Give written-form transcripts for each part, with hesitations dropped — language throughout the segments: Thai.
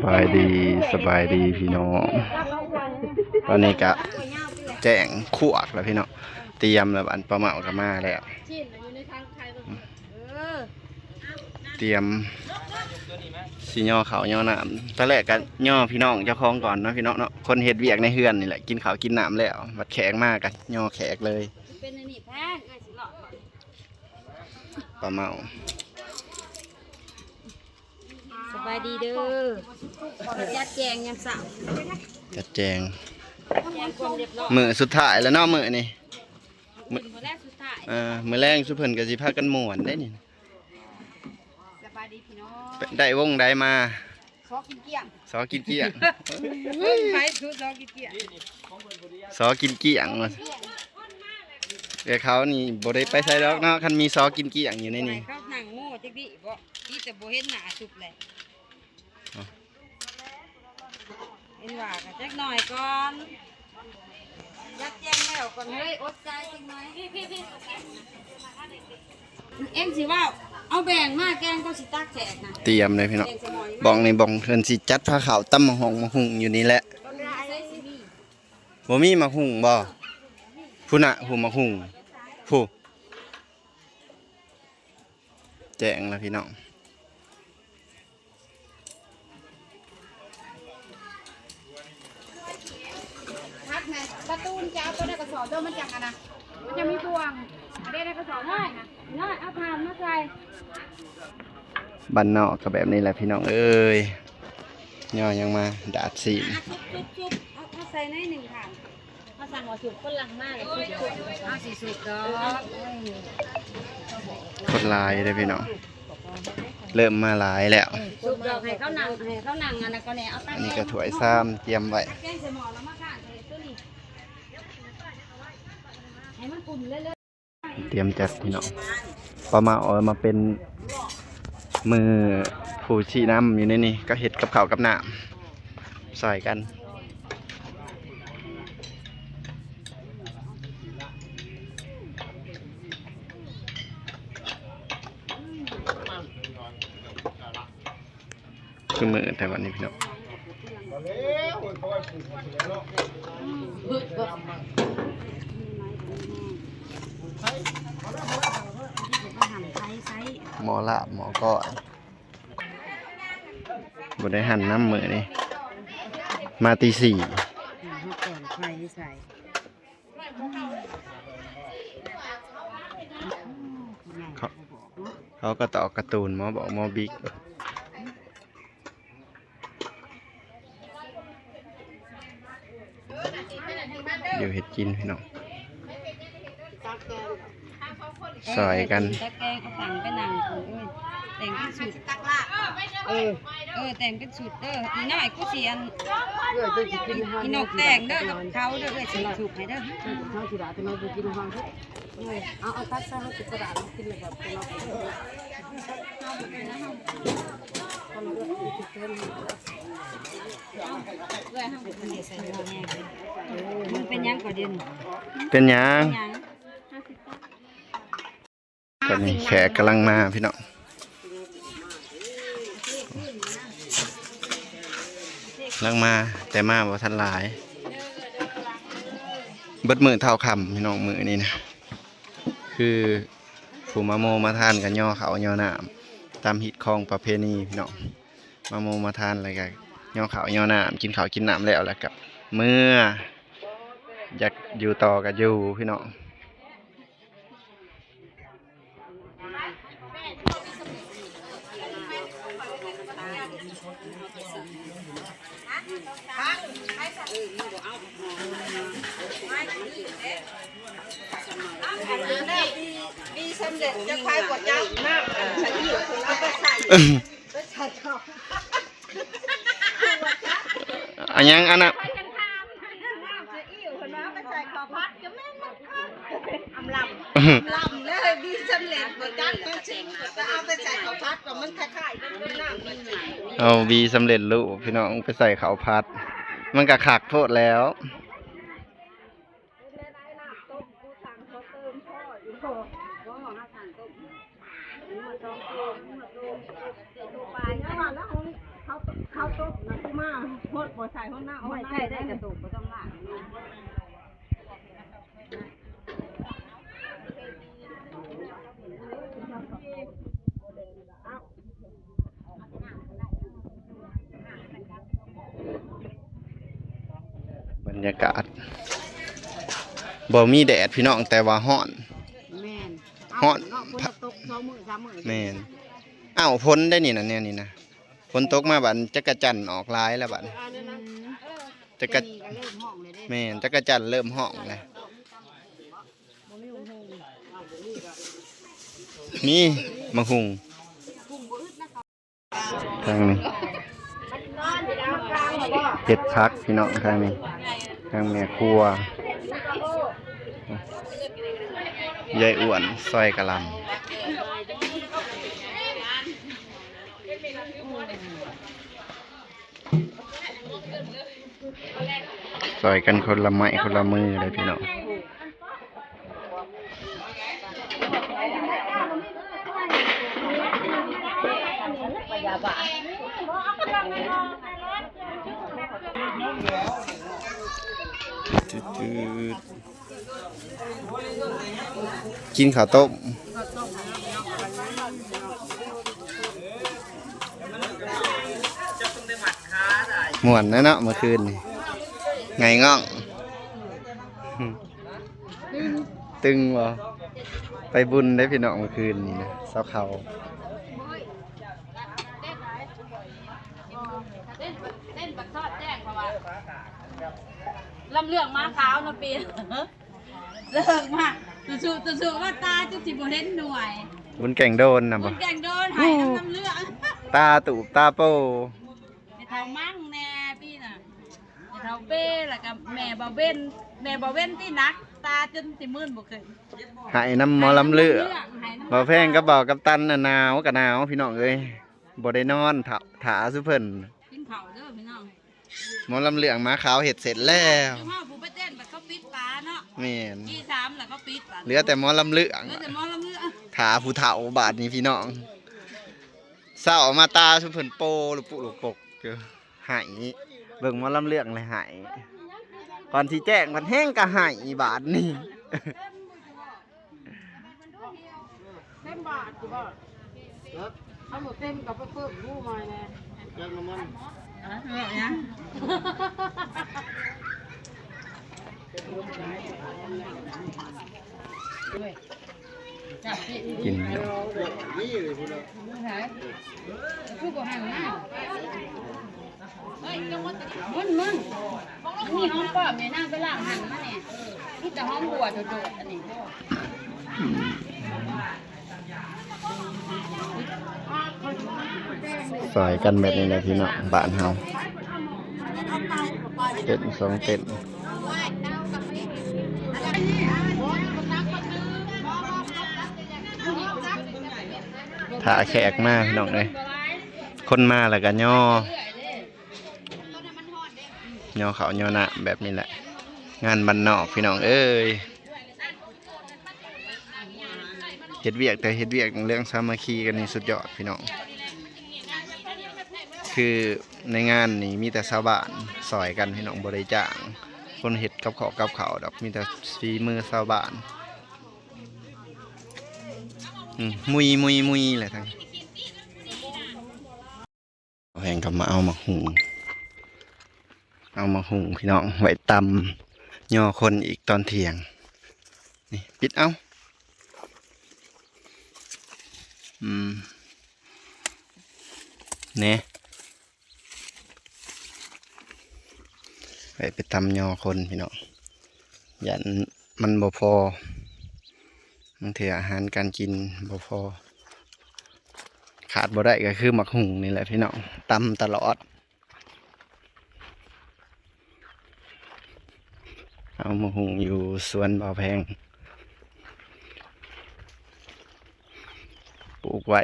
บายดีสบายดีพี่น้องตอนนี้ก็แจ้งขวกแล้วพี่น้องเตรียมแล้วอันปลาเหมากับมาแล้วเตรียมสีย่อเขาย่อน้ำตอนแรกก็ย่อพี่น้องเจ้าของก่อนเนาะพี่น้องเนาะคนเฮ็ดเวียกในเฮือนนี่แหละกินข้าวกินน้ำแล้วบัดแขกมากกันย่อแขกเลยปลาเหมาสบายดีเด้อจัดแจงยังสาวจัดแจงมือสุดท้ายแล้วเนาะมือนี่มือแรกสุดท้ายมือแรงสุเพิ่นก็สิพากันม่วนได้นี่สบายดีพี่น้องได้วงได้มาซอกินเกี้ยงซอกินเกี้ยงใครชุดซอกินเกี้ยงซอกินเกี้ยงมาเดี๋ยวเขานี่บ่ได้ไปใส่ดอกเนาะคันมีซอกินเกี้ยงอยู่ในนี้เขาหนังโม่จักดิบ่ที่จะบ่เห็นหน้าสุดเลยเห็นว่ากันจักหน่อยก่อนยัดแจงแล้วก่อนเฮ้ยอดใจจังหน่อยเอ็มสิว่าเอาแบ่งมาแกงก็สิตักแจกนะเตรียมเลยพี่น้องบ้องในบ้องเพิ่นสิจัดผ้าขาวตั้มหองมาหุงอยู่นี่แหละบ่มีมาหุงบ่ผู้น่ะผู้มาหุงผู้แจ้งแล้วพี่น้องพักแม่ประตูนจะเอาตัวได้กระสอบด้วยมันจังอะนะมันจะมีบวงได้กระสอบง่ายนะง่ายเอาผ่านมาใส่บ้านนอกก็แบบนี้แหละพี่น้องเอ้ยย่อยังมาดาดสีซุบเอาใส่ในหนึ่งค่ะมาสั่งหัวสุกคนลังมากเลยซุบเอาสีสุกดอกคนลายเลยพี่น้องเริ่มมาหลายแล้วสุกดอกให้เขานั่งอันนั้นก็เนี่ยเอาตั้งอันนี้ก็ถ้วยซ้ำเตรียมไว้แกงใส่หม้อแล้วมาข้างใส่ตัวนี้ให้มันอุ่นเรื่อยเตรียมจัดพี่น้องปลาเหมาเอามาเป็นมือผู้ชี้น้ำอยู่ในนี้ก็เห็ดกับข้าวกับน้ำใส่กันคือมือแต่วันนี้พี่น้องหมอละหมอก็บดได้หั่นน้ำมือนี่มาตีสี่เขาก็ต่อการ์ตูนหมอบอกหมอบิ๊กอยู่เห็ดกินพี่น้องซอยกันตะแกงเอาฝั่งไปนั่งแต่งเป็นสุดแต่งเป็นสุดอีน้อยกูเสียนอีนกแต่งกับเขาสิสุกให้เขาสิดาแต่ไม่กินห้องเอาตัดซะให้ติดกระดาษกินเลยแบบมันเป็นยังก่อนเดินเป็นยังตอนนี้แขกกำลังมาพี่น้องกำลังมาแต่มาบ่ทันหลายเบิดมือเท่าคำพี่น้องมือนี่นะคือผู้มาโมมาทานกันย่อเขาย่อน้ำตามฮิตของประเพณีพี่น้องมาโมมาทานอะไรกันย่อเขาย่อน้ำกินข้าวกินน้ำแล้วกับเมื่ออยากอยู่ต่อกับอยู่พี่น้องมีสำเร็จจะคลายปวดจังมากใส่หิวคุณเอาไปใส่เขาอันยังอันน่ะลำเลยมีสำเร็จปวดจังต้องชิมก็เอาไปใส่ข้าวผัดก็มันคล้ายๆกันน้ำมีเอาบีสำเร็จรูปพี่น้องไปใส่ข้าวผัดมันก็ขักโทษแล้วเขา ตกนะกูมาโคตรบ่ใส่ห้องหน้าเอา ไม่ ไว้ ใช่ได้กระตุกก็ต้องล้าง บรรยากาศบ่มีแดดพี่น้องแต่ว่าร้อน แม่น ฮ้อน เนาะฝนตก2 มื้อ 3 มื้อ แม่นอ้าวฝนได้นี่นะเนี่ยนี่นะฝนตกมาบัดจักรจันทร์ออกหลายแล้วบัดจักร นี่ก็เริ่มห้องเลยเด้ แม่นจักรจันทร์เริ่มห้องแล้วมีมะฮุงทางนี้เห็ดพักพี่น้องทางนี้ทางแม่ครัวยายอ้วนซอยกะหลำซอยกันคนละไม้คนละมือเลยพี่น้องกินข้าวต้มม่วนนะเนาะเมื่อคืนนี่ไงง่องตึงบ่ไปบุญได้พี่น้องเมื่อคืนนี่นะเสาเขา เต้นปักซอดแจ้งเพราะว่าลำเลืองมาขาวนะปีเลิกมาจู่ว่าตาจุดสิบเห็นหน่วย บุญแก่งโดนนะ คุ บ่ ณแกงโดนหายน้ำเลือง ตาตูบตาโป้ ไอ้เท่ามั่งแน่พี่น่ะไอ้เท่าเป้แล้วก็แม่บ่เว้นที่นักตาจนสิมื่นบ่เคย หายน้ำหมอลำเลือ หายน้ำ บ่แพงก็บอกกับตันน่ะหนาวก็หนาวพี่น้องเอ้ยบ่ได้นอนถาสุเพิ่น กินเผาเด้อพี่น้อง หมอลำเลืองมาขาวเห็ดเสร็จแล้ว จุ่มห้าผู้ไปเต้นแบบเขาปิดปลาเนาะ แม่น ที่สามแล้วก็ปิดปลา เหลือแต่หมอลำเลือง เหลือแต่หมอลำเลือง ถาผู้เฒ่าบาดนี้พี่น้องเศร้ามาตาสุเพิ่นโปลูกปุลูกปกเด้อหายเบิ่งหมอลำเลืองเลยหายก่อนที่แจ้งมันแห้งก็หายบาดนี้ เต็มบาทกูบ่เอาหมดเต็มกับไปเพิ่มหูมาแน่เติมน้ำมัน เนี่ย กินเนาะ คือบ่หันหน้ามึนนี่ห้องป้อมเนี่ยนั่งไปล่างหันมาเนี่ยนี่แต่ห้องบัวโดดๆอันนี้ ซอยกันแบบนี้แหละพี่น้องบ้านเฮาเต้นสองเต้นถ้าแขกมาพี่น้องเลยคนมาแล้วก็ย่อเขาย่อหน้าแบบนี้แหละงานบ้านนอกพี่น้องเอ้ยเฮ็ดเวียกแต่เฮ็ดเวียกเรื่องสามัคคีกันนี่สุดยอดพี่น้องคือในงานนี้มีแต่ชาวบ้านซอยกันพี่น้องบ่ได้จ้างคนเฮ็ดกับเขาวดอกมีแต่ฝีมือชาวบ้านมุยแหละทั้งแพงก็มาเอามาหุงพี่น้องไว้ตำย่อคนอีกตอนเที่ยงนี่ปิดเอาเนี่ยไปตำยอคนพี่น้องยันมันบ่พอบางทีอาหารการกินบ่พอขาดบ่ได้ก็คือหมักหุงนี่แหละพี่น้องตำตลอดเอาหมักหุงอยู่สวนบ่อแพงปลูกไว้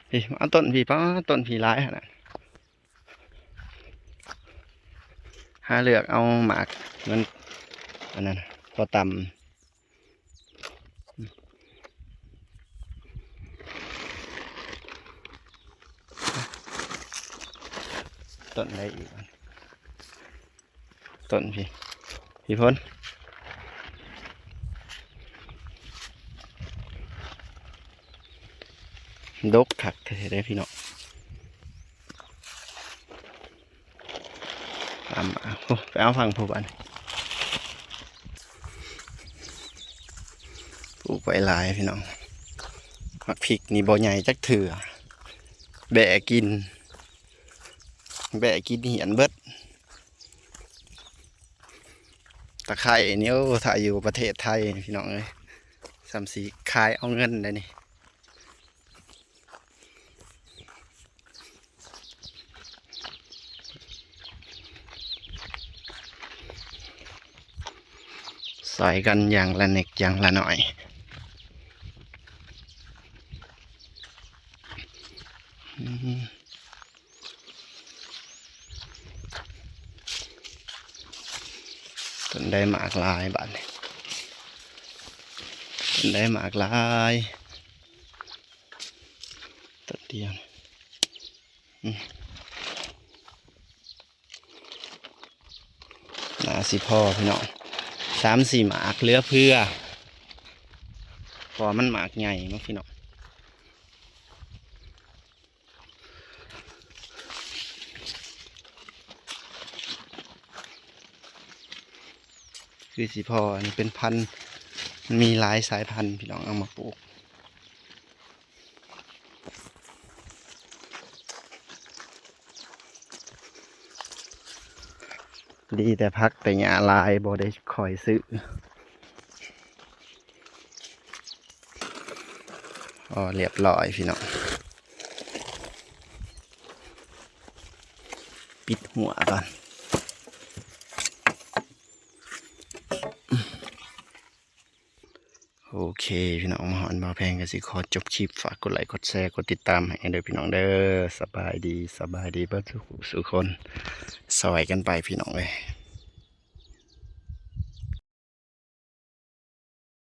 พี่เอาต้นพี่ป้าต้นพี่ร้ายขนาดหาเลือกเอาหมากเงินอันนั้นพอตำ ต้นอะไรอีกวะต้นพี่พ้นดกขักเธอได้พี่น้องตามมาโอ้ไปเอาฟังผู้บ้านปลูกไว้หลายพี่น้องมักพริกนี่บ่ใหญ่จักเถื่อแบะกินเหียนเบิดตะไคร่เนี่ยถ้าอยู่ประเทศไทยพี่น้องเลยสามสีขายเอาเงินได้นี่ใส่กันอย่างละเน็กอย่างละหน่อยต้นได้หมากลายบ้านต้นได้หมากลายต้นเดียวน่าสิพ่อพี่น้อง3-4หมากเหลือเพื่อพอมันหมากใหญ่มากพี่น้องคือสิพ่ออันนี้เป็นพันธุ์มันมีหลายสายพันธุ์พี่น้องเอามาปลูกดีแต่พักแต่หญ้าลายบ่ได้คอยซื้ออ๋อเรียบร้อยพี่น้องปิดหัวก่อนโอเคพี่น้องมาหอนมาแพงกันสิขอจบคลิปฝากกดไลค์กดแชร์กดติดตามให้เด้อพี่น้องเด้อสบายดีเบิดสุขคนสวยกันไปพี่น้องเลย